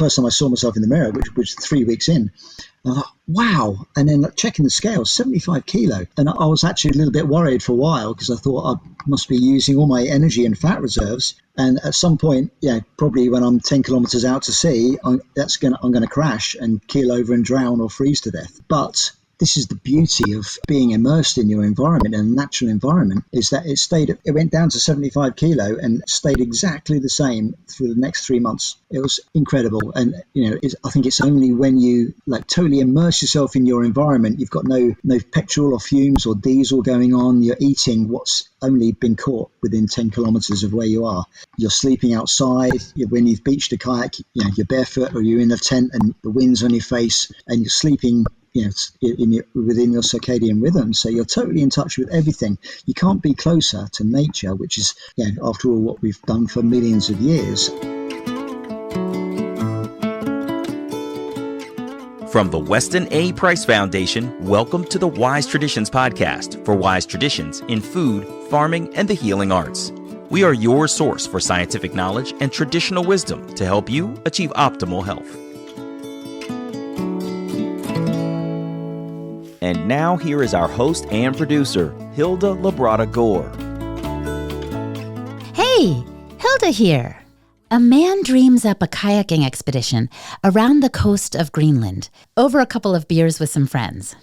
first time I saw myself in the mirror, which was 3 weeks in. And I thought, wow. And then checking the scale, 75 kilo. And I was actually a little bit worried for a while because I thought I must be using all my energy and fat reserves. And at some point, probably when I'm 10 kilometers out to sea, I'm going to crash and keel over and drown or freeze to death. But this is the beauty of being immersed in your environment and natural environment, is that it went down to 75 kilo and stayed exactly the same through the next 3 months. It was incredible. And, I think it's only when you totally immerse yourself in your environment, you've got no petrol or fumes or diesel going on. You're eating what's only been caught within 10 kilometers of where you are. You're sleeping outside. When you've beached a kayak, you're barefoot or you're in a tent and the wind's on your face and you're sleeping within your circadian rhythm. So you're totally in touch with everything. You can't be closer to nature, which is, after all, what we've done for millions of years. From the Weston A. Price Foundation, welcome to the Wise Traditions podcast for wise traditions in food, farming, and the healing arts. We are your source for scientific knowledge and traditional wisdom to help you achieve optimal health. And now here is our host and producer, Hilda Labrada Gore. Hey, Hilda here. A man dreams up a kayaking expedition around the coast of Greenland over a couple of beers with some friends.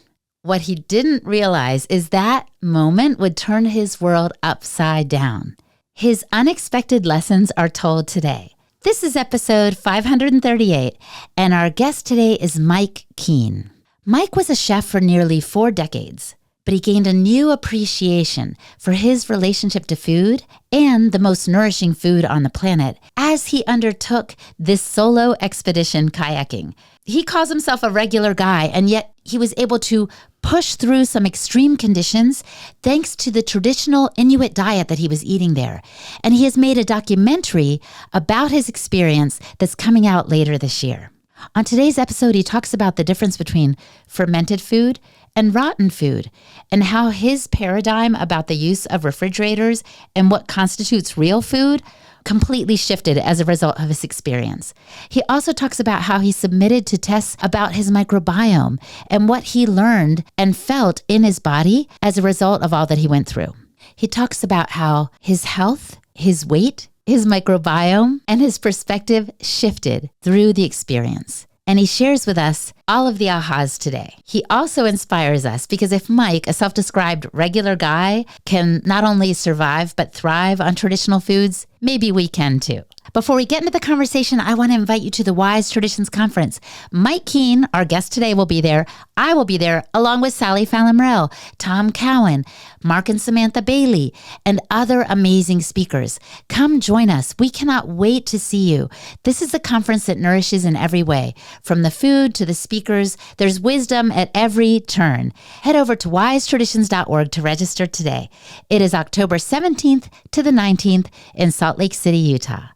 What he didn't realize is that moment would turn his world upside down. His unexpected lessons are told today. This is episode 538, and our guest today is Mike Keane. Mike was a chef for nearly 4 decades, but he gained a new appreciation for his relationship to food and the most nourishing food on the planet as he undertook this solo expedition kayaking. He calls himself a regular guy, and yet he was able to push through some extreme conditions thanks to the traditional Inuit diet that he was eating there. And he has made a documentary about his experience that's coming out later this year. On today's episode, he talks about the difference between fermented food and rotten food and how his paradigm about the use of refrigerators and what constitutes real food completely shifted as a result of his experience. He also talks about how he submitted to tests about his microbiome and what he learned and felt in his body as a result of all that he went through. He talks about how his health, his weight, his microbiome, and his perspective shifted through the experience. And he shares with us all of the ahas today. He also inspires us because if Mike, a self-described regular guy, can not only survive but thrive on traditional foods, maybe we can too. Before we get into the conversation, I want to invite you to the Wise Traditions Conference. Mike Keane, our guest today, will be there. I will be there along with Sally Fallon-Morell, Tom Cowan, Mark and Samantha Bailey, and other amazing speakers. Come join us. We cannot wait to see you. This is a conference that nourishes in every way. From the food to the speakers, there's wisdom at every turn. Head over to wisetraditions.org to register today. It is October 17th to the 19th in Salt Lake City, Utah.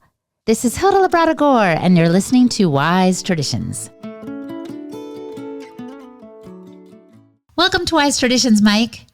This is Hilda Labrada Gore, and you're listening to Wise Traditions. Welcome to Wise Traditions, Mike.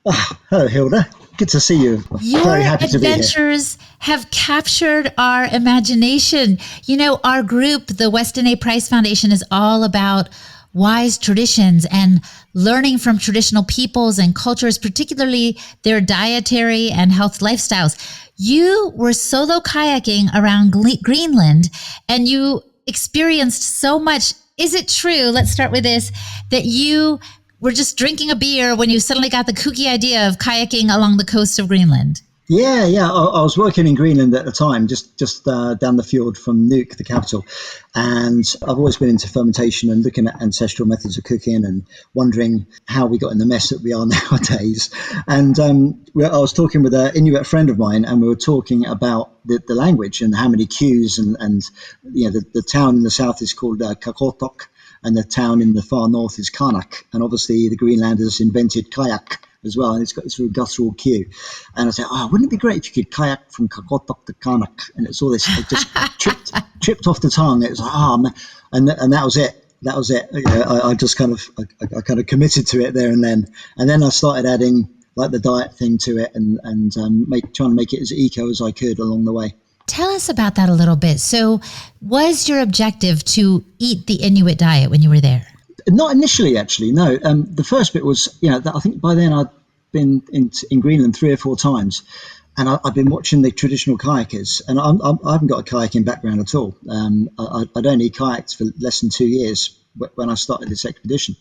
Oh, hello, Hilda. Good to see you. Your Very happy to be here. adventures have captured our imagination. You know, our group, the Weston A. Price Foundation, is all about wise traditions and learning from traditional peoples and cultures, particularly their dietary and health lifestyles. You were solo kayaking around Greenland and you experienced so much. Is it true, let's start with this, that you were just drinking a beer when you suddenly got the kooky idea of kayaking along the coast of Greenland? Yeah. I was working in Greenland at the time, just down the fjord from Nuuk, the capital. And I've always been into fermentation and looking at ancestral methods of cooking and wondering how we got in the mess that we are nowadays. And I was talking with an Inuit friend of mine, and we were talking about the language and how many Qs. And the town in the south is called Kakotok, and the town in the far north is Karnak. And obviously the Greenlanders invented kayak as well, and it's got this real guttural cue. And I said, wouldn't it be great if you could kayak from Kakotok to Karnak? And it's all this, it just tripped off the tongue. It was like, and that was it. That was it. I just kind of committed to it there and then. And then I started adding like the diet thing to it and trying to make it as eco as I could along the way. Tell us about that a little bit. So was your objective to eat the Inuit diet when you were there? Not initially, actually, no. The first bit was, I think by then I'd been in Greenland 3 or 4 times, and I'd been watching the traditional kayakers, and I haven't got a kayaking background at all. I'd only kayaked for less than 2 years when I started this expedition.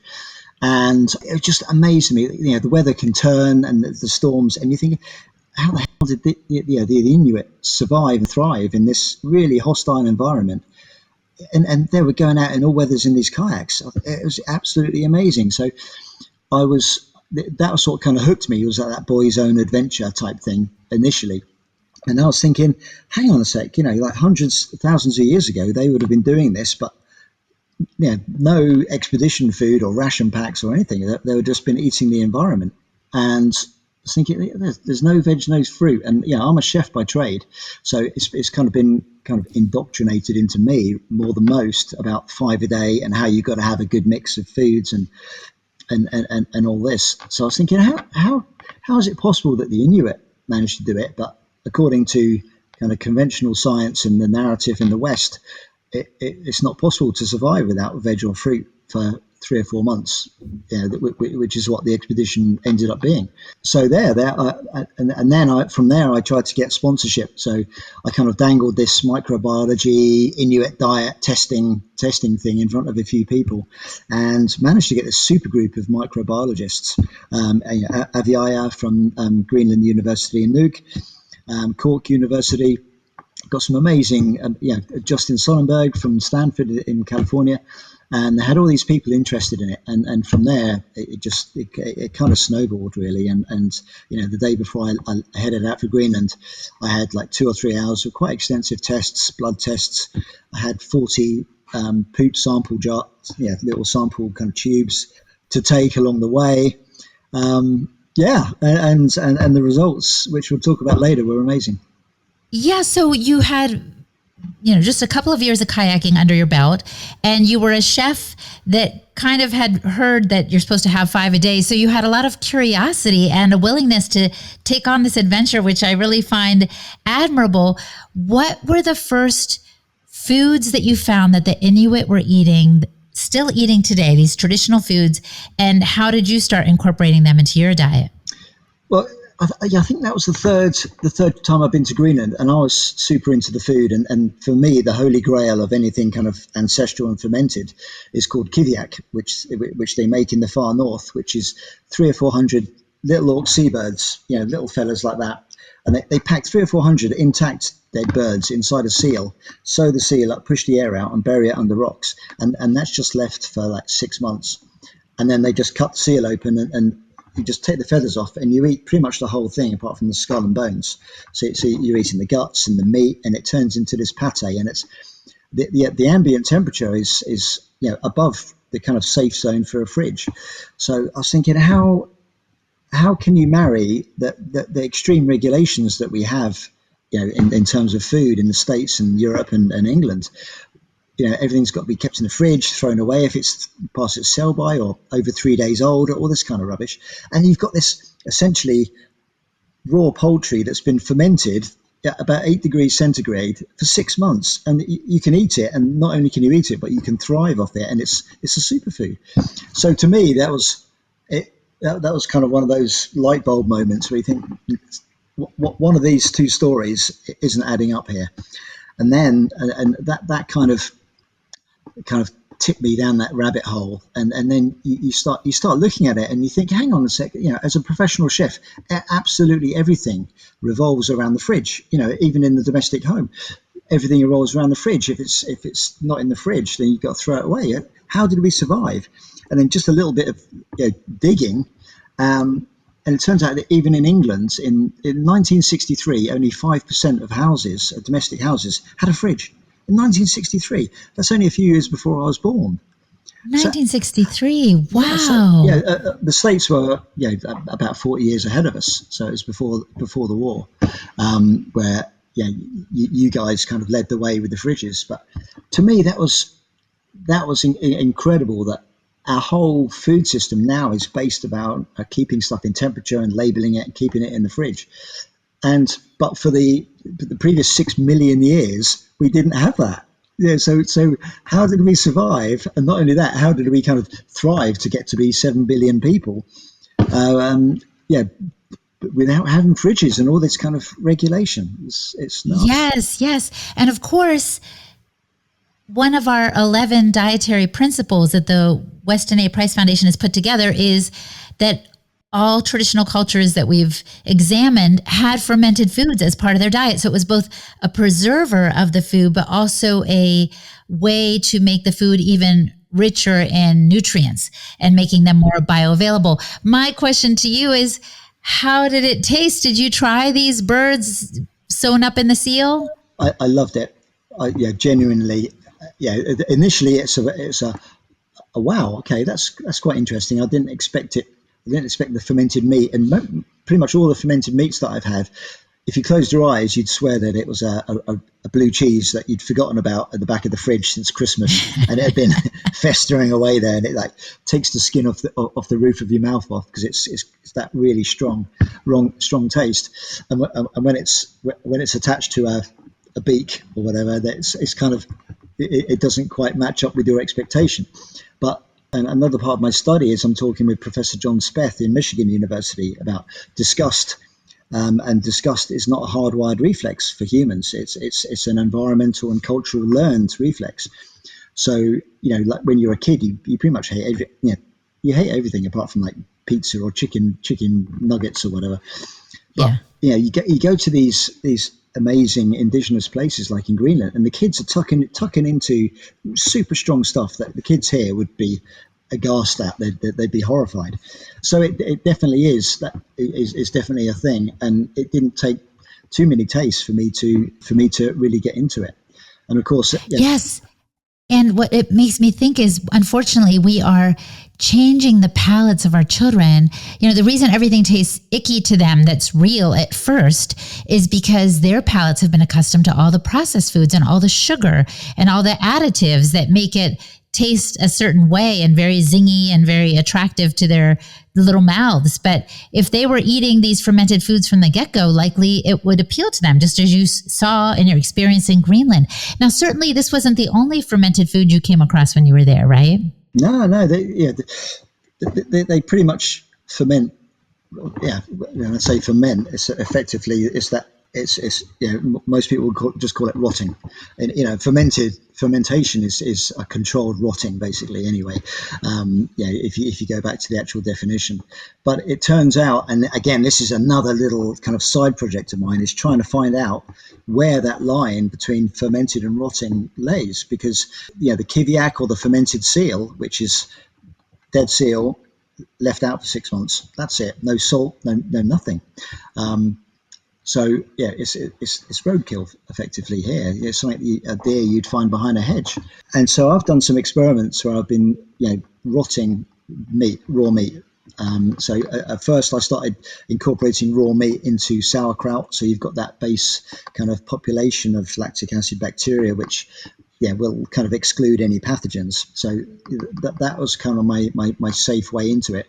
And it just amazed me, the weather can turn and the storms, and you think, how the hell did the Inuit survive and thrive in this really hostile environment? And they were going out in all weathers in these kayaks. It was absolutely amazing. So that was sort of kind of hooked me. It was like that boy's own adventure type thing initially. And I was thinking, hang on a sec, like hundreds, thousands of years ago, they would have been doing this, but no expedition food or ration packs or anything. They would just been eating the environment. And I was thinking, there's no veg, no fruit. And I'm a chef by trade, so it's kind of been indoctrinated into me more than most about 5 a day and how you've got to have a good mix of foods and all this. So I was thinking, how is it possible that the Inuit managed to do it, but according to kind of conventional science and the narrative in the West, it's not possible to survive without veg or fruit for 3 or 4 months, which is what the expedition ended up being. So and then from there I tried to get sponsorship. So I kind of dangled this microbiology Inuit diet testing thing in front of a few people, and managed to get this super group of microbiologists, Aviaya from Greenland University in Nuuk, Cork University. Got some amazing, Justin Sonnenberg from Stanford in California, and they had all these people interested in it. And from there, it kind of snowballed really. And the day before I headed out for Greenland, I had like 2 or 3 hours of quite extensive tests, blood tests. I had 40 poop sample jars, little sample kind of tubes to take along the way. And the results, which we'll talk about later, were amazing. Yeah, so you had, just a couple of years of kayaking under your belt, and you were a chef that kind of had heard that you're supposed to have 5 a day. So you had a lot of curiosity and a willingness to take on this adventure, which I really find admirable. What were the first foods that you found that the Inuit were eating, still eating today, these traditional foods, and how did you start incorporating them into your diet? Well, I think that was the third time I've been to Greenland, and I was super into the food. And for me, the holy grail of anything kind of ancestral and fermented is called Kayak, which they make in the far north, which is 300 or 400 little orc seabirds, little fellas like that. And they pack 300 or 400 intact dead birds inside a seal, sew the seal up, push the air out, and bury it under rocks. And that's just left for like 6 months. And then they just cut the seal open and you just take the feathers off, and you eat pretty much the whole thing apart from the skull and bones. So you're eating the guts and the meat, and it turns into this pate. And it's the ambient temperature is above the kind of safe zone for a fridge. So I was thinking, how can you marry the extreme regulations that we have, in terms of food in the States and Europe and England? Everything's got to be kept in the fridge, thrown away if it's past its sell by or over 3 days old, or all this kind of rubbish. And you've got this essentially raw poultry that's been fermented at about 8 degrees centigrade for 6 months, and you can eat it. And not only can you eat it, but you can thrive off it, and it's a superfood. So to me, that was it. That was kind of one of those light bulb moments where you think, one of these two stories isn't adding up here. And then that kind of tipped me down that rabbit hole, and then you start looking at it, and you think, hang on a second, as a professional chef, absolutely everything revolves around the fridge. Even in the domestic home, everything revolves around the fridge. If it's not in the fridge, then you've got to throw it away. How did we survive? And then just a little bit of digging, and it turns out that even in England, in 1963, only 5% of houses, domestic houses, had a fridge. In 1963, that's only a few years before I was born. 1963, wow. The States were about 40 years ahead of us. So it was before the war, where you guys kind of led the way with the fridges. But to me, that was incredible that our whole food system now is based about keeping stuff in temperature and labeling it and keeping it in the fridge. But for the previous 6 million years, we didn't have that. Yeah, so how did we survive? And not only that, how did we kind of thrive to get to be 7 billion people? Yeah, without having fridges and all this kind of regulation. It's nuts. Yes, yes. And of course, one of our 11 dietary principles that the Weston A. Price Foundation has put together is that all traditional cultures that we've examined had fermented foods as part of their diet. So it was both a preserver of the food, but also a way to make the food even richer in nutrients and making them more bioavailable. My question to you is, how did it taste? Did you try these birds sewn up in the seal? I loved it. Yeah, genuinely. Yeah, initially it's a wow. Okay, that's quite interesting. I didn't expect it. I didn't expect the fermented meat, and pretty much all the fermented meats that I've had. If you closed your eyes, you'd swear that it was a blue cheese that you'd forgotten about at the back of the fridge since Christmas, and it had been festering away there, and it like takes the skin off the roof of your mouth off because it's that really strong taste. And when it's attached to a beak or whatever, it's kind of it doesn't quite match up with your expectation. But and another part of my study is I'm talking with Professor John Speth in Michigan University about disgust. And disgust is not a hardwired reflex for humans. It's an environmental and cultural learned reflex. So, like when you're a kid, you pretty much hate you hate everything apart from like pizza or chicken nuggets or whatever. But Yeah. you go to these amazing indigenous places like in Greenland, and the kids are tucking into super strong stuff that the kids here would be aghast at. They'd be horrified. So it definitely is definitely a thing, and it didn't take too many tastes for me to really get into it. And of course, Yes. And what it makes me think is, unfortunately, we are changing the palates of our children. The reason everything tastes icky to them that's real at first is because their palates have been accustomed to all the processed foods and all the sugar and all the additives that make it taste a certain way and very zingy and very attractive to their little mouths. But if they were eating these fermented foods from the get-go, likely it would appeal to them, just as you saw in your experience in Greenland. Now, certainly this wasn't the only fermented food you came across when you were there, right? No, they pretty much ferment. Yeah, when I say ferment, it's that most people would just call it rotting, and fermentation is a controlled rotting basically. Anyway, if you go back to the actual definition, but it turns out, and again, this is another little kind of side project of mine, is trying to find out where that line between fermented and rotting lays, because the Kayak or the fermented seal, which is dead seal left out for 6 months. That's it. No salt, no nothing. So it's roadkill effectively here. It's something a deer you'd find behind a hedge. And so I've done some experiments where I've been rotting raw meat. So at first I started incorporating raw meat into sauerkraut. So you've got that base kind of population of lactic acid bacteria, which will kind of exclude any pathogens. So that was kind of my safe way into it.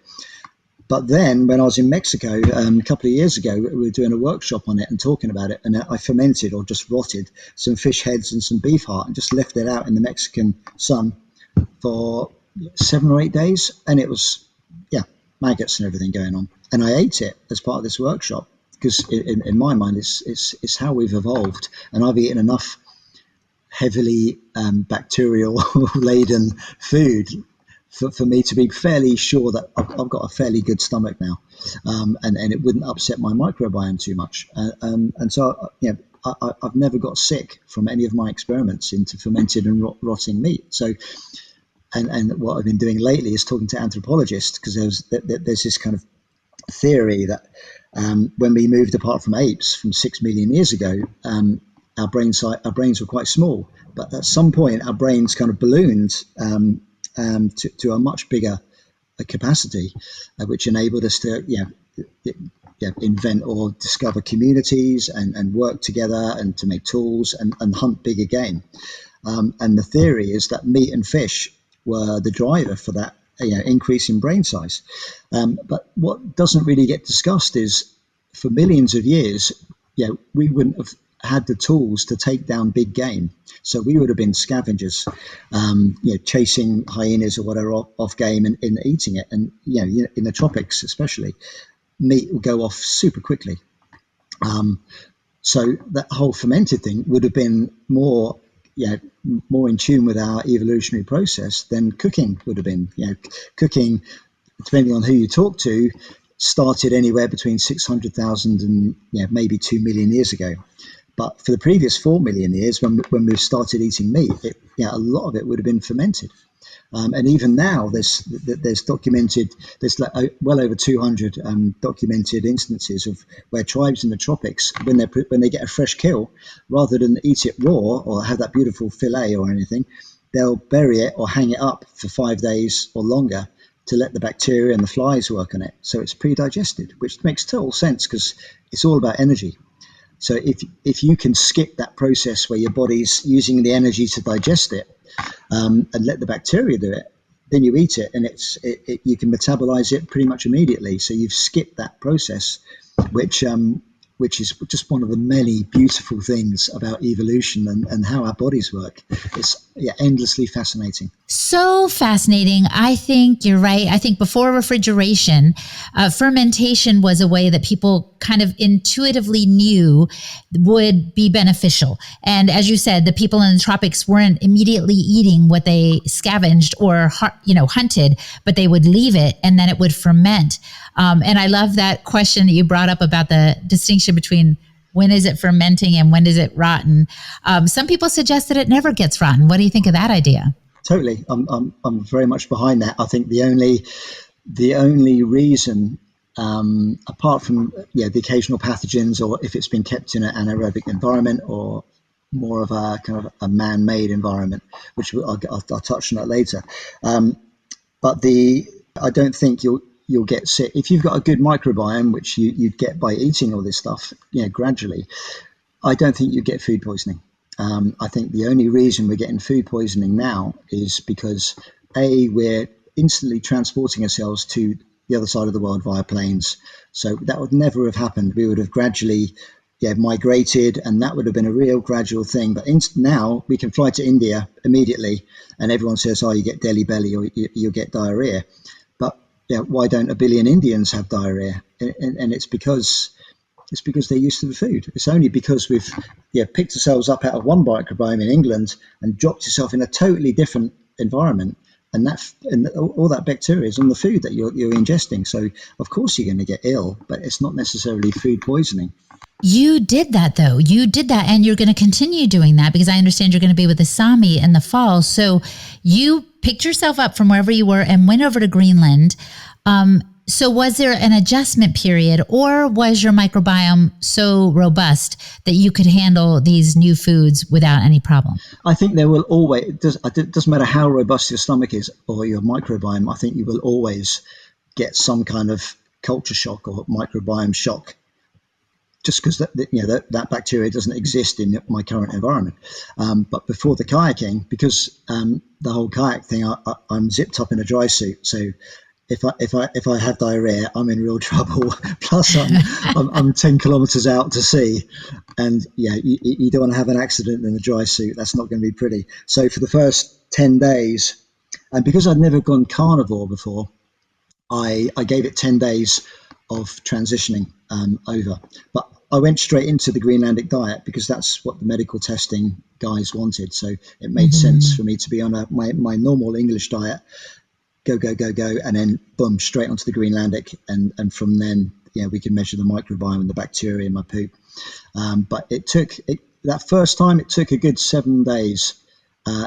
But then when I was in Mexico a couple of years ago, we were doing a workshop on it and talking about it. And I fermented or just rotted some fish heads and some beef heart and just left it out in the Mexican sun for 7 or 8 days. And it was, maggots and everything going on. And I ate it as part of this workshop because in my mind, it's how we've evolved. And I've eaten enough heavily bacterial laden food for me to be fairly sure that I've got a fairly good stomach now, and it wouldn't upset my microbiome too much. And so, I've never got sick from any of my experiments into fermented and rotting meat. So, and what I've been doing lately is talking to anthropologists, because there's this kind of theory that when we moved apart from apes from 6 million years ago, our brains were quite small, but at some point our brains kind of ballooned to a much bigger capacity, which enabled us to invent or discover communities and work together and to make tools and hunt bigger game. And the theory is that meat and fish were the driver for that increase in brain size. But what doesn't really get discussed is for millions of years, we wouldn't have had the tools to take down big game. So we would have been scavengers, chasing hyenas or whatever off game and eating it. And in the tropics especially, meat will go off super quickly. So that whole fermented thing would have been more in tune with our evolutionary process than cooking would have been. Cooking, depending on who you talk to, started anywhere between 600,000 and maybe 2 million years ago. But for the previous 4 million years, when we started eating meat, a lot of it would have been fermented. And even now, there's documented, there's well over 200 documented instances of where tribes in the tropics, when they get a fresh kill, rather than eat it raw or have that beautiful fillet or anything, they'll bury it or hang it up for 5 days or longer to let the bacteria and the flies work on it. So it's pre-digested, which makes total sense because it's all about energy. So if you can skip that process where your body's using the energy to digest it and let the bacteria do it, then you eat it and you can metabolize it pretty much immediately. So you've skipped that process, which is just one of the many beautiful things about evolution and how our bodies work. It's endlessly fascinating. So fascinating. I think you're right. I think before refrigeration, fermentation was a way that people kind of intuitively knew would be beneficial. And as you said, the people in the tropics weren't immediately eating what they scavenged or hunted, but they would leave it and then it would ferment. And I love that question that you brought up about the distinction between when is it fermenting and when is it rotten. Some people suggest that it never gets rotten. What do you think of that idea? Totally, I'm very much behind that. I think the only reason, apart from the occasional pathogens, or if it's been kept in an anaerobic environment or more of a kind of a man-made environment, which I'll touch on that later. But I don't think you'll get sick if you've got a good microbiome, which you'd get by eating all this stuff, gradually. I don't think you get food poisoning. I think the only reason we're getting food poisoning now is because we're instantly transporting ourselves to the other side of the world via planes. So that would never have happened. We would have gradually migrated, and that would have been a real gradual thing. But now we can fly to India immediately, and everyone says, "Oh, you get Delhi belly or you'll get diarrhea." But why don't a billion Indians have diarrhea? And it's because they're used to the food. It's only because we've picked ourselves up out of one microbiome in England and dropped yourself in a totally different environment, and all that bacteria is on the food that you're ingesting. So of course you're going to get ill, but it's not necessarily food poisoning. You did that, though. You did that, and you're going to continue doing that because I understand you're going to be with the Sami in the fall. So you picked yourself up from wherever you were and went over to Greenland. So was there an adjustment period, or was your microbiome so robust that you could handle these new foods without any problem? I think there will always, it doesn't matter how robust your stomach is or your microbiome, I think you will always get some kind of culture shock or microbiome shock, just because that bacteria doesn't exist in my current environment. But before the kayaking, because the whole kayak thing, I'm zipped up in a dry suit, so if I have diarrhea, I'm in real trouble. Plus, I'm 10 kilometers out to sea, and you don't want to have an accident in a dry suit. That's not going to be pretty. So for the first 10 days, and because I'd never gone carnivore before, I gave it 10 days of transitioning over. But I went straight into the Greenlandic diet because that's what the medical testing guys wanted. So it made sense for me to be on my normal English diet. Go, and then boom, straight onto the Greenlandic, and from then, we can measure the microbiome and the bacteria in my poop. But that first time, it took a good 7 days,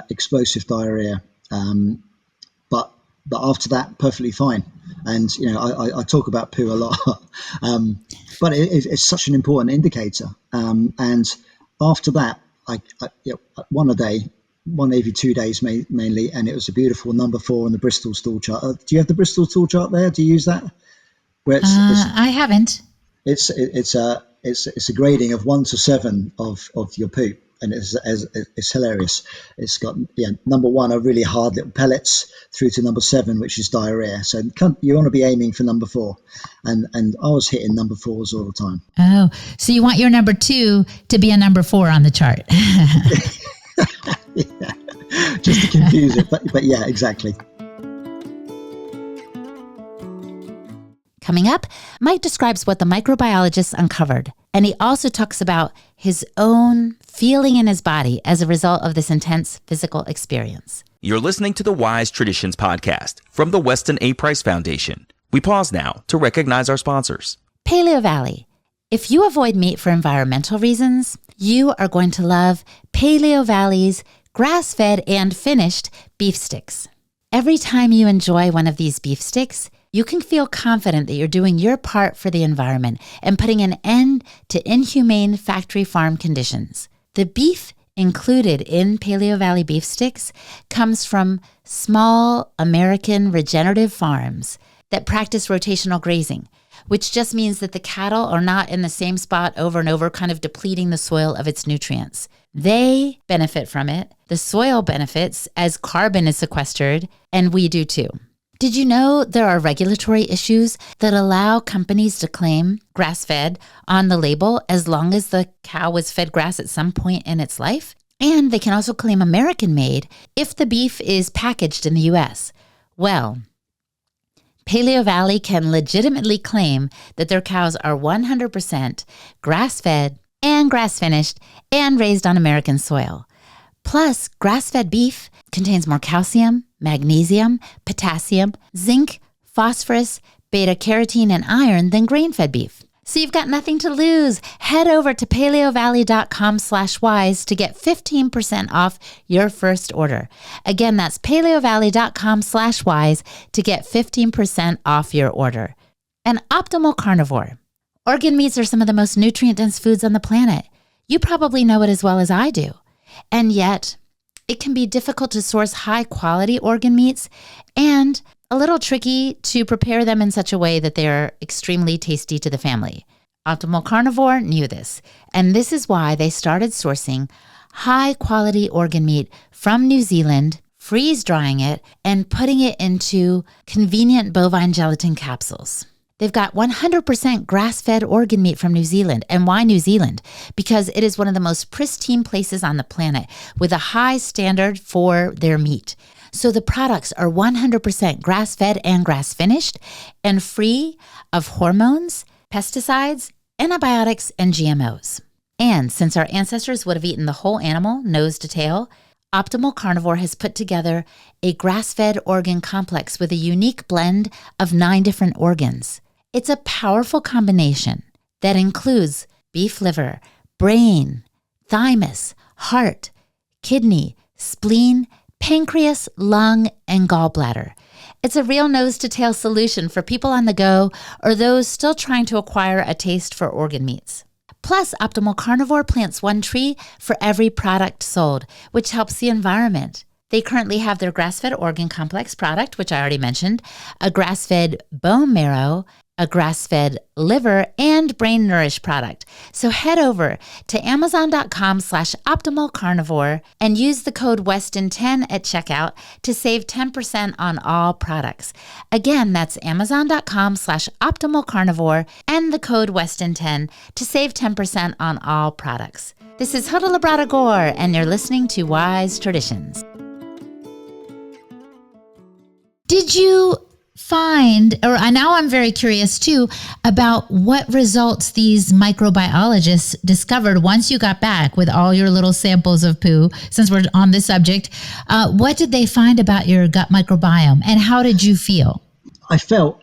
explosive diarrhea. But after that, perfectly fine. And I talk about poo a lot, but it's such an important indicator. And after that, one a day. One every 2 days mainly, and it was a beautiful number 4 on the Bristol stool chart. Do you have the Bristol stool chart there? Do you use that? Where I haven't. It's a grading of 1 to 7 of your poop, and it's hilarious. It's got number 1 are really hard little pellets through to number 7, which is diarrhea. So you want to be aiming for number 4, and I was hitting number 4s all the time. Oh, so you want your number 2 to be a number 4 on the chart. Yeah, just to confuse it, but yeah, exactly. Coming up, Mike describes what the microbiologist uncovered, and he also talks about his own feeling in his body as a result of this intense physical experience. You're listening to the Wise Traditions podcast from the Weston A. Price Foundation. We pause now to recognize our sponsors. Paleo Valley. If you avoid meat for environmental reasons, you are going to love Paleo Valley's grass-fed and finished beef sticks. Every time you enjoy one of these beef sticks, you can feel confident that you're doing your part for the environment and putting an end to inhumane factory farm conditions. The beef included in Paleo Valley beef sticks comes from small American regenerative farms that practice rotational grazing, which just means that the cattle are not in the same spot over and over, kind of depleting the soil of its nutrients. They benefit from it. The soil benefits as carbon is sequestered, and we do too. Did you know there are regulatory issues that allow companies to claim grass-fed on the label as long as the cow was fed grass at some point in its life? And they can also claim American-made if the beef is packaged in the U.S. Well, Paleo Valley can legitimately claim that their cows are 100% grass-fed and grass-finished and raised on American soil. Plus, grass-fed beef contains more calcium, magnesium, potassium, zinc, phosphorus, beta-carotene, and iron than grain-fed beef. So you've got nothing to lose. Head over to paleovalley.com/wise to get 15% off your first order. Again, that's paleovalley.com/wise to get 15% off your order. An optimal carnivore. Organ meats are some of the most nutrient-dense foods on the planet. You probably know it as well as I do. And yet, it can be difficult to source high-quality organ meats and a little tricky to prepare them in such a way that they are extremely tasty to the family. Optimal Carnivore knew this, and this is why they started sourcing high-quality organ meat from New Zealand, freeze-drying it, and putting it into convenient bovine gelatin capsules. They've got 100% grass-fed organ meat from New Zealand. And why New Zealand? Because it is one of the most pristine places on the planet with a high standard for their meat. So the products are 100% grass-fed and grass-finished and free of hormones, pesticides, antibiotics, and GMOs. And since our ancestors would have eaten the whole animal, nose to tail, Optimal Carnivore has put together a grass-fed organ complex with a unique blend of 9 different organs. It's a powerful combination that includes beef liver, brain, thymus, heart, kidney, spleen, pancreas, lung, and gallbladder. It's a real nose-to-tail solution for people on the go or those still trying to acquire a taste for organ meats. Plus, Optimal Carnivore plants 1 tree for every product sold, which helps the environment. They currently have their grass-fed organ complex product, which I already mentioned, a grass-fed bone marrow, a grass-fed liver, and brain nourish product. So head over to amazon.com/optimalcarnivore and use the code Weston10 at checkout to save 10% on all products. Again, that's amazon.com/optimalcarnivore and the code Weston10 to save 10% on all products. This is Huda Labrada Gore, and you're listening to Wise Traditions. Did you find, or now I'm very curious too, about what results these microbiologists discovered once you got back with all your little samples of poo, since we're on this subject. What did they find about your gut microbiome, and how did you feel? I felt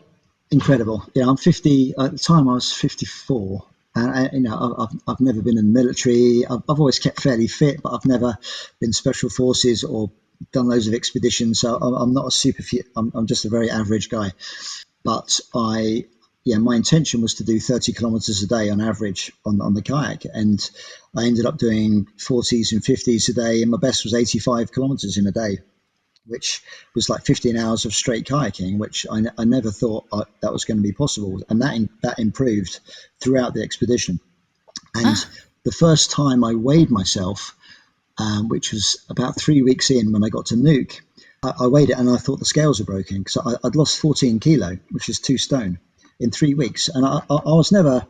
incredible. I'm 50, at the time I was 54. And I've never been in the military. I've always kept fairly fit, but I've never been special forces or done loads of expeditions, so I'm not a super fit. I'm just a very average guy. But my intention was to do 30 kilometers a day on average on the kayak, and I ended up doing 40s and 50s a day, and my best was 85 kilometers in a day, which was like 15 hours of straight kayaking, which I never thought that was going to be possible, and that improved throughout the expedition. And the first time I weighed myself which was about 3 weeks in when I got to Nuuk. I weighed it and I thought the scales were broken because I'd lost 14 kilo, which is 2 stone, in 3 weeks. And I was never,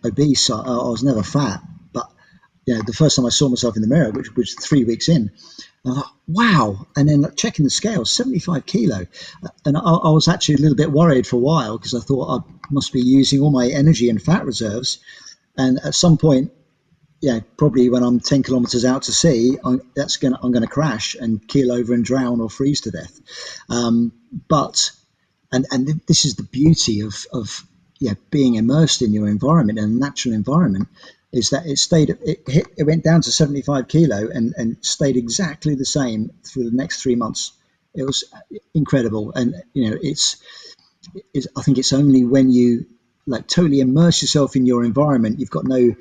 obese. I was never fat. But the first time I saw myself in the mirror, which was 3 weeks in, I thought, wow. And then checking the scales, 75 kilo. And I was actually a little bit worried for a while because I thought I must be using all my energy and fat reserves. And at some point, probably when I'm 10 kilometers out to sea, I'm going to crash and keel over and drown or freeze to death. But this is the beauty of being immersed in your environment and natural environment, is that it went down to 75 kilo and stayed exactly the same through the next 3 months. It was incredible. And I think it's only when you totally immerse yourself in your environment, you've got no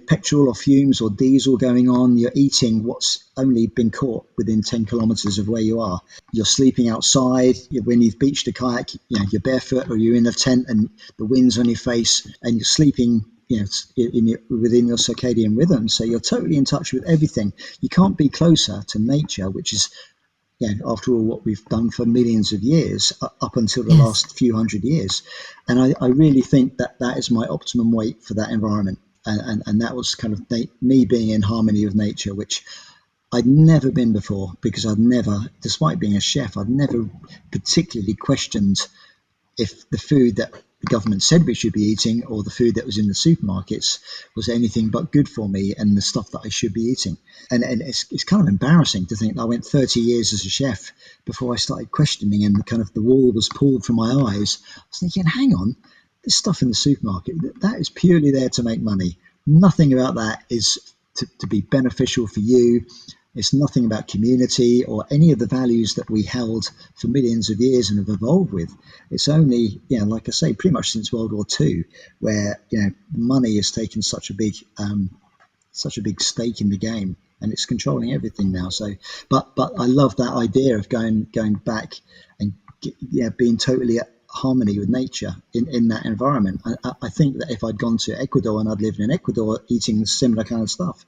petrol or fumes or diesel going on, you're eating what's only been caught within 10 kilometers of where you are, you're sleeping outside. When you've beached a kayak, you're barefoot or you're in a tent and the wind's on your face and you're sleeping within your circadian rhythm, so you're totally in touch with everything. You can't be closer to nature, which is after all, what we've done for millions of years, up until the last few hundred years. And I really think that is my optimum weight for that environment. And that was kind of me being in harmony with nature, which I'd never been before, because despite being a chef, I'd never particularly questioned if the food that the government said we should be eating or the food that was in the supermarkets was anything but good for me and the stuff that I should be eating. And it's kind of embarrassing to think that I went 30 years as a chef before I started questioning, and the wool was pulled from my eyes. I was thinking, hang on, this stuff in the supermarket, that is purely there to make money. Nothing about that is to be beneficial for you. It's nothing about community or any of the values that we held for millions of years and have evolved with. It's only, like I say, pretty much since World War II, where money has taken such a big stake in the game, and it's controlling everything now. So, but I love that idea of going back and being totally at harmony with nature in that environment. I think that if I'd gone to Ecuador and I'd lived in Ecuador eating similar kind of stuff,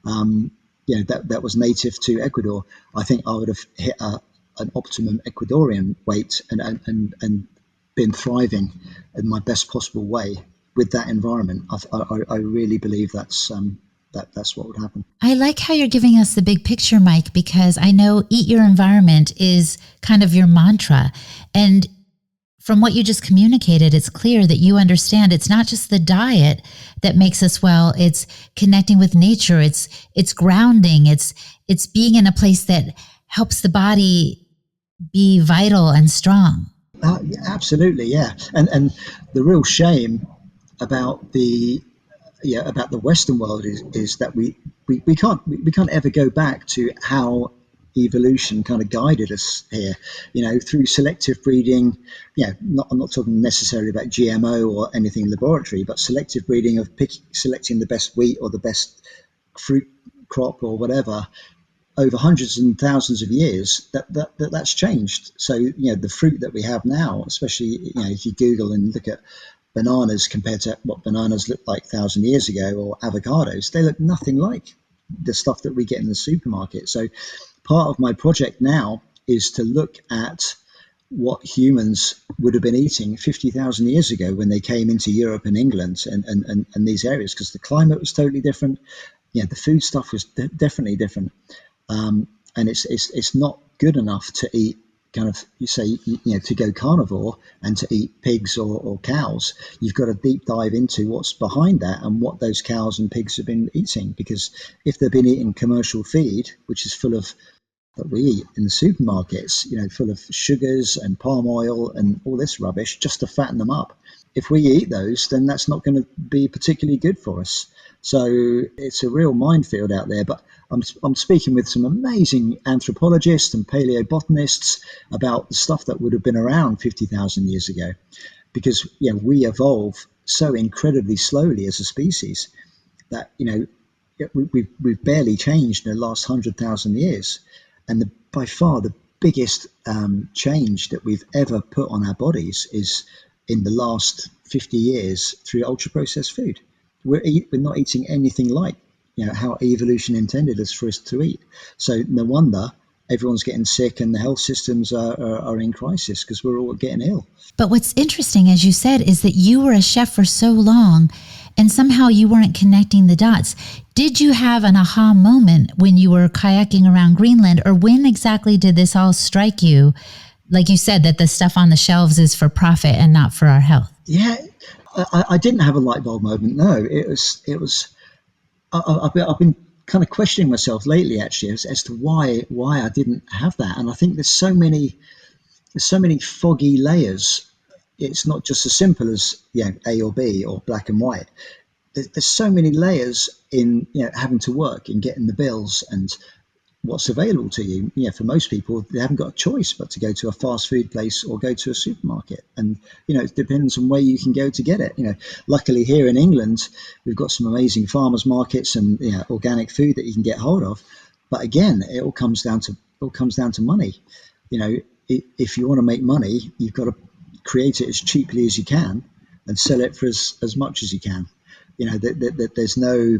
that was native to Ecuador, I think I would have hit an optimum Ecuadorian weight and been thriving in my best possible way with that environment. I really believe that's what would happen. I like how you're giving us the big picture, Mike, because I know eat your environment is kind of your mantra. And from what you just communicated, it's clear that you understand it's not just the diet that makes us well, it's connecting with nature, it's grounding, it's being in a place that helps the body be vital and strong. Absolutely, yeah. And the real shame about the Western world is that we can't ever go back to how evolution kind of guided us here, through selective breeding. I'm not talking necessarily about GMO or anything laboratory, but selective breeding of selecting the best wheat or the best fruit crop or whatever over hundreds and thousands of years. That's changed. So the fruit that we have now, especially if you Google and look at bananas compared to what bananas looked like 1,000 years ago, or avocados, they look nothing like the stuff that we get in the supermarket. So part of my project now is to look at what humans would have been eating 50,000 years ago when they came into Europe and England and these areas, because the climate was totally different. The food stuff was definitely different. And it's not good enough to eat to go carnivore and to eat pigs or cows. You've got to deep dive into what's behind that and what those cows and pigs have been eating, because if they've been eating commercial feed, which is full of that we eat in the supermarkets, full of sugars and palm oil and all this rubbish just to fatten them up. If we eat those, then that's not going to be particularly good for us. So it's a real minefield out there. But I'm speaking with some amazing anthropologists and paleobotanists about the stuff that would have been around 50,000 years ago, because we evolve so incredibly slowly as a species that we've barely changed in the last 100,000 years. And by far the biggest change that we've ever put on our bodies is in the last 50 years through ultra-processed food. We're not eating anything like how evolution intended us for us to eat. So no wonder everyone's getting sick and the health systems are in crisis, because we're all getting ill. But what's interesting, as you said, is that you were a chef for so long and somehow you weren't connecting the dots. Did you have an aha moment when you were kayaking around Greenland, or when exactly did this all strike you? Like you said, that the stuff on the shelves is for profit and not for our health. Yeah, I didn't have a light bulb moment. No, it was. I've been kind of questioning myself lately, actually, as to why I didn't have that. And I think there's so many foggy layers. It's not just as simple as A or B or black and white. There's so many layers in having to work and getting the bills and what's available to you. For most people, they haven't got a choice but to go to a fast food place or go to a supermarket. And, it depends on where you can go to get it. Luckily here in England, we've got some amazing farmers markets and organic food that you can get hold of. But again, it all comes down to money. If you want to make money, you've got to create it as cheaply as you can and sell it for as much as you can. There's no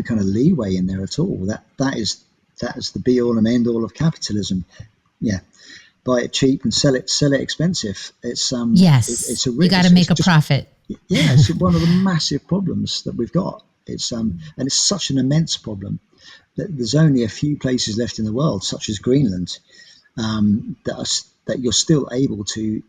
kind of leeway in there at all. That is the be all and end all of capitalism. Buy it cheap and sell it expensive. It's yes, you got to make a profit. Yeah, it's one of the massive problems that we've got. And it's such an immense problem that there's only a few places left in the world, such as Greenland, that you're still able to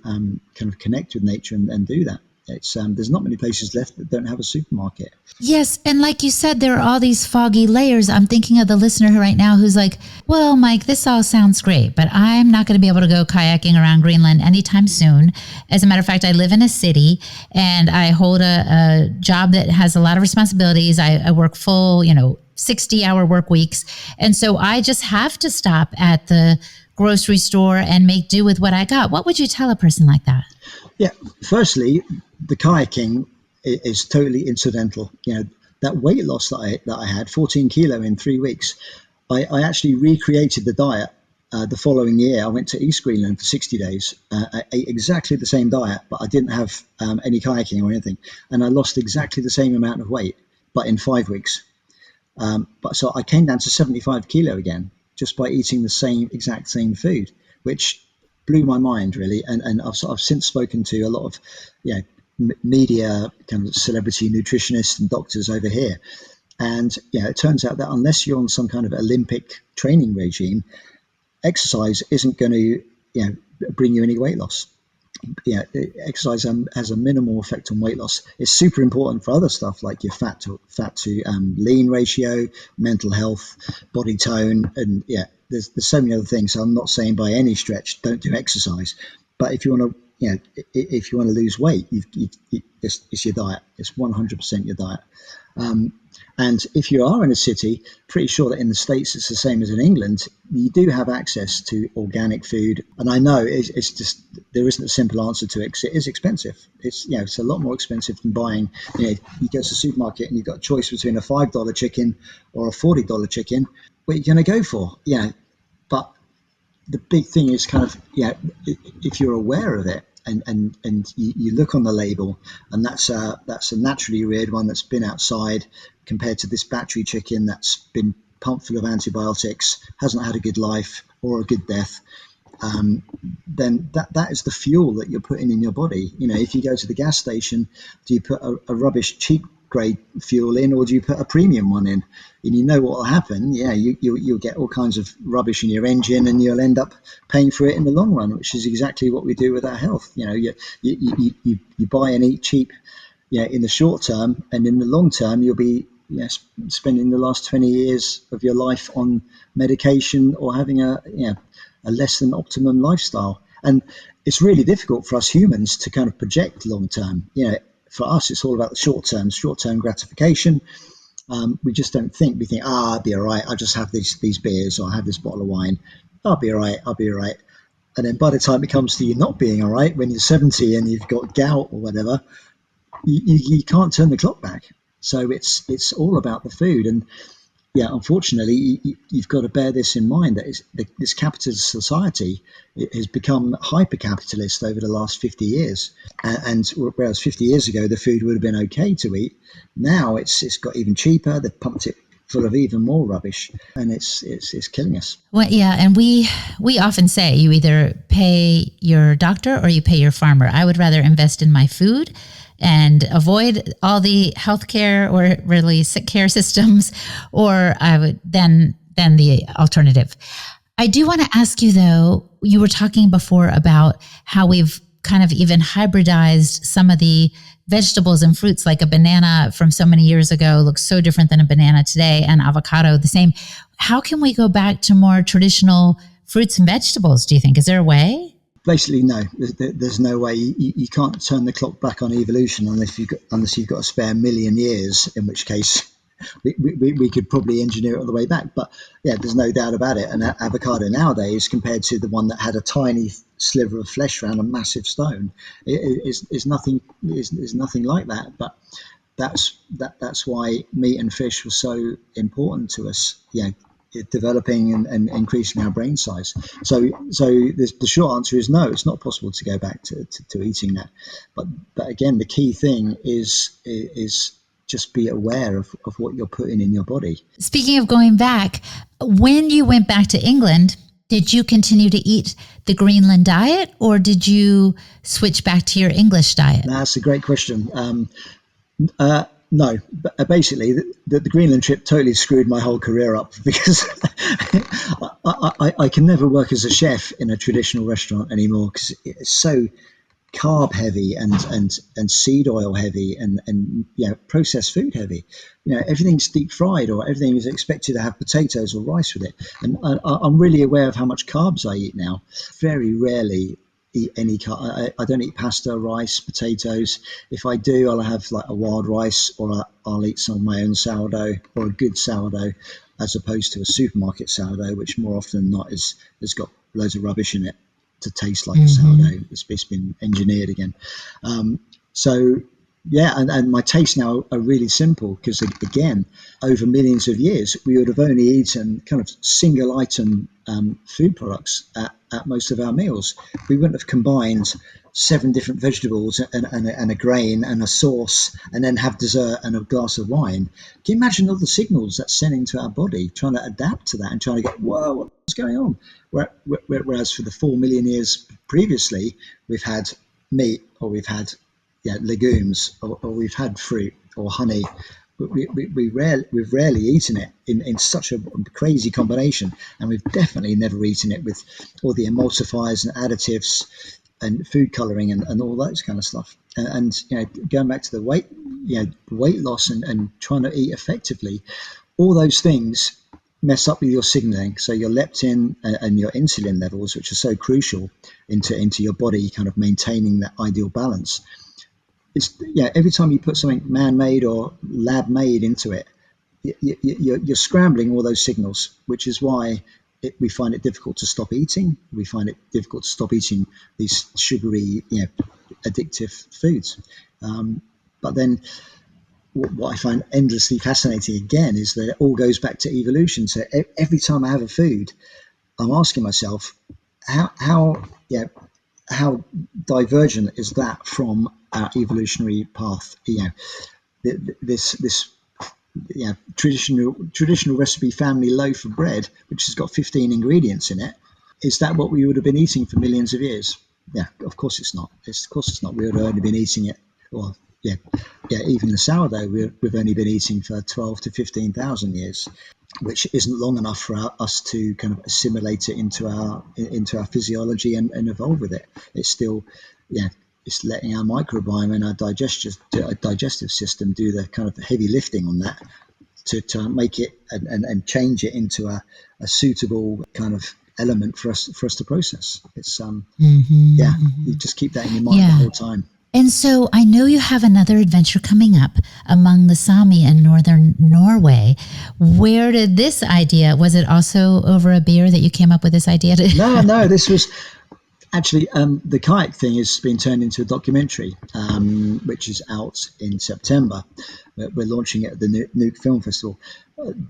kind of connect with nature and do that. It's there's not many places left that don't have a supermarket. Yes, and like you said, there are all these foggy layers. I'm thinking of the listener right now who's like, well, Mike, this all sounds great, but I'm not going to be able to go kayaking around Greenland anytime soon. As a matter of fact, I live in a city and I hold a job that has a lot of responsibilities. I work full, 60-hour work weeks. And so I just have to stop at the grocery store and make do with what I got. What would you tell a person like that? Yeah, firstly, the kayaking is totally incidental. That weight loss that I had, 14 kilo in 3 weeks, I actually recreated the diet the following year. I went to East Greenland for 60 days. I ate exactly the same diet, but I didn't have any kayaking or anything. And I lost exactly the same amount of weight, but in 5 weeks. So I came down to 75 kilo again, just by eating the exact same food, which blew my mind, really. And I've since spoken to a lot of media kind of celebrity nutritionists and doctors over here, and it turns out that unless you're on some kind of Olympic training regime, exercise isn't going to bring you any weight loss. Exercise has a minimal effect on weight loss. It's super important for other stuff like your fat to lean ratio, mental health, body tone, and there's so many other things. So I'm not saying by any stretch don't do exercise, but if you want to lose weight, it's your diet. It's 100% your diet. And if you are in a city, pretty sure that in the States it's the same as in England, you do have access to organic food. And I know it's just, there isn't a simple answer to it because it is expensive. It's a lot more expensive than buying, you go to the supermarket and you've got a choice between a $5 chicken or a $40 chicken. What are you going to go for? But the big thing is kind of, if you're aware of it, and you look on the label, and that's a naturally reared one that's been outside, compared to this battery chicken that's been pumped full of antibiotics, hasn't had a good life or a good death, then that is the fuel that you're putting in your body. If you go to the gas station, do you put a rubbish cheap grade fuel in, or do you put a premium one in? And what will happen. You'll get all kinds of rubbish in your engine, and you'll end up paying for it in the long run, which is exactly what we do with our health. You buy and eat cheap, in the short term, and in the long term you'll be spending the last 20 years of your life on medication or having a less than optimum lifestyle. And it's really difficult for us humans to kind of project long term. For us, it's all about the short term gratification. We just don't think. We think, I'll be all right. I'll just have these beers, or I'll have this bottle of wine. I'll be all right. And then by the time it comes to you not being all right, when you're 70 and you've got gout or whatever, you can't turn the clock back. So it's all about the food. And unfortunately, you've got to bear this in mind, that this capitalist society has become hyper-capitalist over the last 50 years. And whereas 50 years ago, the food would have been okay to eat, now it's got even cheaper. They've pumped it full of even more rubbish, and it's killing us. Well, yeah, and we often say you either pay your doctor or you pay your farmer. I would rather invest in my food and avoid all the healthcare or really sick care systems, or I would than the alternative. I do want to ask you though, you were talking before about how we've kind of even hybridized some of the vegetables and fruits, like a banana from so many years ago looks so different than a banana today, and avocado the same. How can we go back to more traditional fruits and vegetables, do you think? Is there a way? Basically, no. There's no way. You can't turn the clock back on evolution unless you've got a spare million years, in which case we could probably engineer it all the way back. But yeah, there's no doubt about it. And avocado nowadays, compared to the one that had a tiny sliver of flesh around a massive stone, is nothing like that. But that's why meat and fish were so important to us. Developing and increasing our brain size. So the short answer is no, it's not possible to go back to eating that. But again, the key thing is just be aware of what you're putting in your body. Speaking of going back, when you went back to England, did you continue to eat the Greenland diet, or did you switch back to your English diet? That's a great question. No, basically, the Greenland trip totally screwed my whole career up, because I can never work as a chef in a traditional restaurant anymore, because it's so carb heavy and seed oil heavy and processed food heavy. Everything's deep fried, or everything is expected to have potatoes or rice with it. And I'm really aware of how much carbs I eat now. Very rarely eat any carb. I don't eat pasta, rice, potatoes. If I do, I'll have like a wild rice, or I'll eat some of my own sourdough, or a good sourdough, as opposed to a supermarket sourdough, which more often than not has got loads of rubbish in it to taste like a sourdough. It's been engineered again. And my tastes now are really simple, because again, over millions of years, we would have only eaten kind of single item food products at most of our meals. We wouldn't have combined 7 different vegetables and a grain and a sauce, and then have dessert and a glass of wine. Can you imagine all the signals that's sending to our body, trying to adapt to that and trying to get, whoa, what's going on? Whereas for the 4 million years previously, we've had meat, or we've had legumes, or we've had fruit or honey. We've rarely eaten it in such a crazy combination, and we've definitely never eaten it with all the emulsifiers and additives and food coloring and all that kind of stuff. And going back to the weight loss and trying to eat effectively, all those things mess up with your signaling. So your leptin and your insulin levels, which are so crucial into your body kind of maintaining that ideal balance. Every time you put something man-made or lab-made into it, you're scrambling all those signals, which is why we find it difficult to stop eating. We find it difficult to stop eating these sugary, addictive foods. But then what I find endlessly fascinating again is that it all goes back to evolution. So every time I have a food, I'm asking myself, how divergent is that from our evolutionary path? This traditional recipe family loaf of bread, which has got 15 ingredients in it, is that what we would have been eating for millions of years? Yeah, of course it's not. Of course it's not. We would have only been eating it. Well, even the sourdough we've only been eating for 12 to 15,000 years, which isn't long enough for us to kind of assimilate it into our physiology and evolve with it. It's still, it's letting our microbiome and our digestive system do the kind of heavy lifting on that to make it and change it into a suitable kind of element for us to process. It's you just keep that in your mind the whole time. And so I know you have another adventure coming up among the Sami in northern Norway. Where did this idea, was it also over a beer that you came up with this idea? No, this was, Actually, the kayak thing has been turned into a documentary, which is out in September. We're launching it at the Nuuk Film Festival.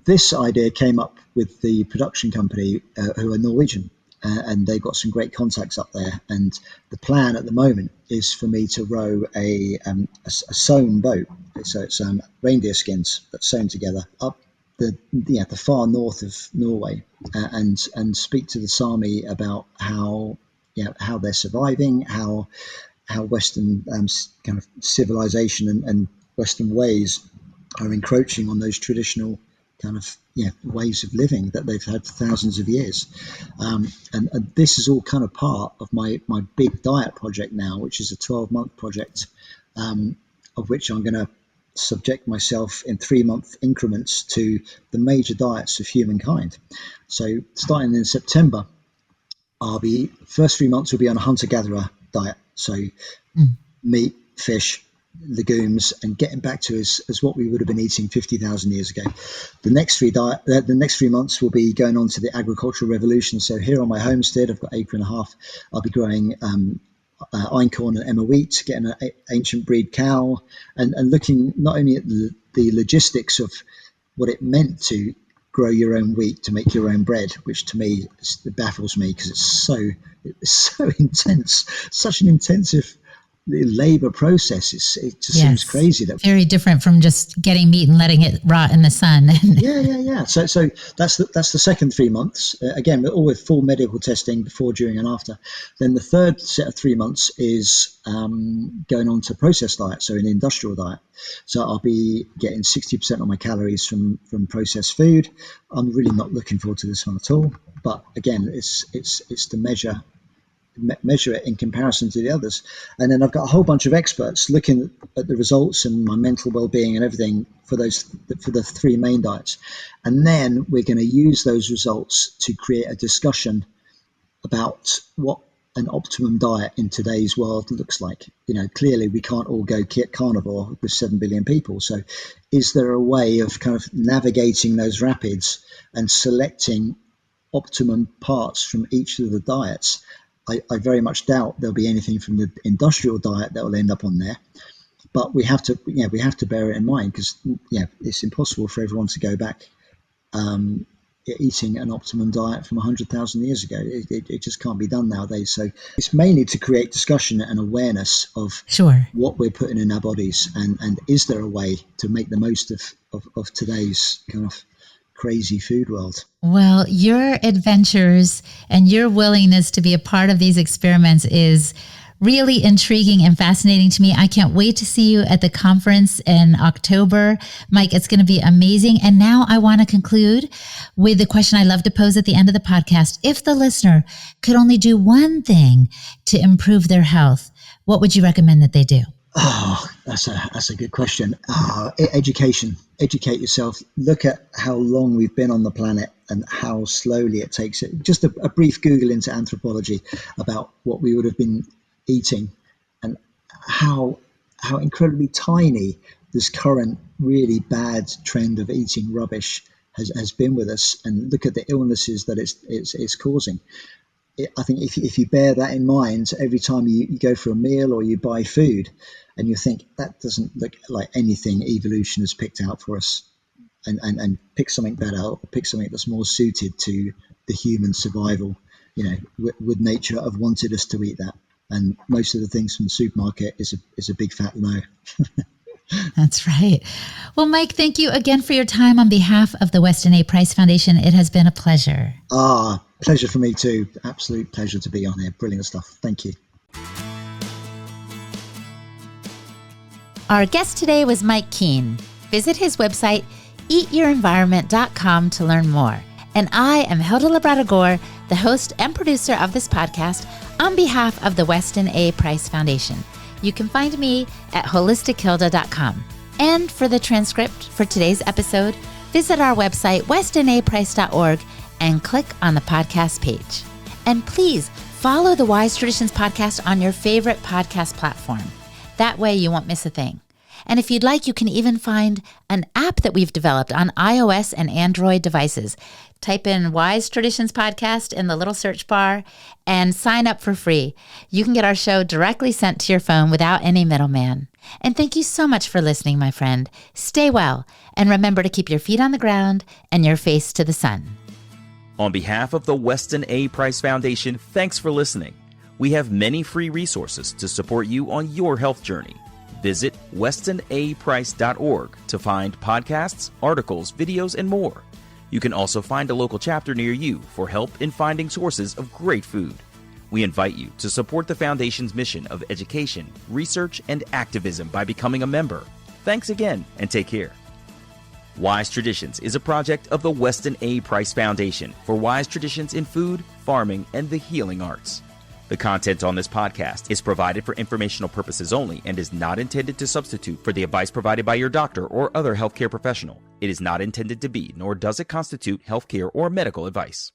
This idea came up with the production company, who are Norwegian, and they've got some great contacts up there. And the plan at the moment is for me to row a sewn boat. So it's reindeer skins that's sewn together up the far north of Norway, and speak to the Sami about how they're surviving, how Western kind of civilization and Western ways are encroaching on those traditional kind of ways of living that they've had for thousands of years. And this is all kind of part of my big diet project now, which is a 12-month project, of which I'm going to subject myself in 3-month increments to the major diets of humankind. So starting in September, first 3 months will be on a hunter-gatherer diet. So meat, fish, legumes, and getting back to as what we would have been eating 50,000 years ago. The next 3 months will be going on to the agricultural revolution. So here on my homestead, I've got an acre and a half. I'll be growing einkorn and emmer wheat, getting an ancient breed cow, and looking not only at the logistics of what it meant to grow your own wheat to make your own bread, which to me baffles me because it's so intense, such an intensive labor process. It just seems crazy. That very different from just getting meat and letting it rot in the sun. yeah. So that's the second 3 months. Again, all with full medical testing before, during, and after. Then the third set of 3 months is going on to processed diet, so an industrial diet. So I'll be getting 60% of my calories from processed food. I'm really not looking forward to this one at all. But again, it's to measure it in comparison to the others. And then I've got a whole bunch of experts looking at the results and my mental well-being and everything for the 3 main diets. And then we're going to use those results to create a discussion about what an optimum diet in today's world looks like. Clearly we can't all go carnivore with 7 billion people. So is there a way of kind of navigating those rapids and selecting optimum parts from each of the diets? I very much doubt there'll be anything from the industrial diet that will end up on there, but we have to bear it in mind because it's impossible for everyone to go back eating an optimum diet from 100,000 years ago. It just can't be done nowadays. So it's mainly to create discussion and awareness of what we're putting in our bodies, and is there a way to make the most of today's kind of crazy food world. Well, your adventures and your willingness to be a part of these experiments is really intriguing and fascinating to me. I can't wait to see you at the conference in October. Mike, it's going to be amazing. And now I want to conclude with the question I love to pose at the end of the podcast. If the listener could only do one thing to improve their health, what would you recommend that they do? Oh, that's a good question. Education. Educate yourself. Look at how long we've been on the planet and how slowly it takes it. Just a brief Google into anthropology about what we would have been eating and how incredibly tiny this current really bad trend of eating rubbish has been with us. And look at the illnesses that it's causing. I think if you bear that in mind every time you go for a meal or you buy food and you think that doesn't look like anything evolution has picked out for us, and pick something better or pick something that's more suited to the human survival, would nature have wanted us to eat that? And most of the things from the supermarket is a big fat no. That's right. Well, Mike, thank you again for your time on behalf of the Weston A. Price Foundation. It has been a pleasure. Pleasure for me too. Absolute pleasure to be on here. Brilliant stuff. Thank you. Our guest today was Mike Keane. Visit his website, eatyourenvironment.com, to learn more. And I am Hilda Labrador, the host and producer of this podcast on behalf of the Weston A. Price Foundation. You can find me at holistichilda.com. And for the transcript for today's episode, visit our website, westonaprice.org, and click on the podcast page. And please follow the Wise Traditions podcast on your favorite podcast platform. That way you won't miss a thing. And if you'd like, you can even find an app that we've developed on iOS and Android devices. Type in Wise Traditions Podcast in the little search bar and sign up for free. You can get our show directly sent to your phone without any middleman. And thank you so much for listening, my friend. Stay well, and remember to keep your feet on the ground and your face to the sun. On behalf of the Weston A. Price Foundation, thanks for listening. We have many free resources to support you on your health journey. Visit westonaprice.org to find podcasts, articles, videos, and more. You can also find a local chapter near you for help in finding sources of great food. We invite you to support the Foundation's mission of education, research, and activism by becoming a member. Thanks again, and take care. Wise Traditions is a project of the Weston A. Price Foundation for wise traditions in food, farming, and the healing arts. The content on this podcast is provided for informational purposes only and is not intended to substitute for the advice provided by your doctor or other healthcare professional. It is not intended to be, nor does it constitute healthcare or medical advice.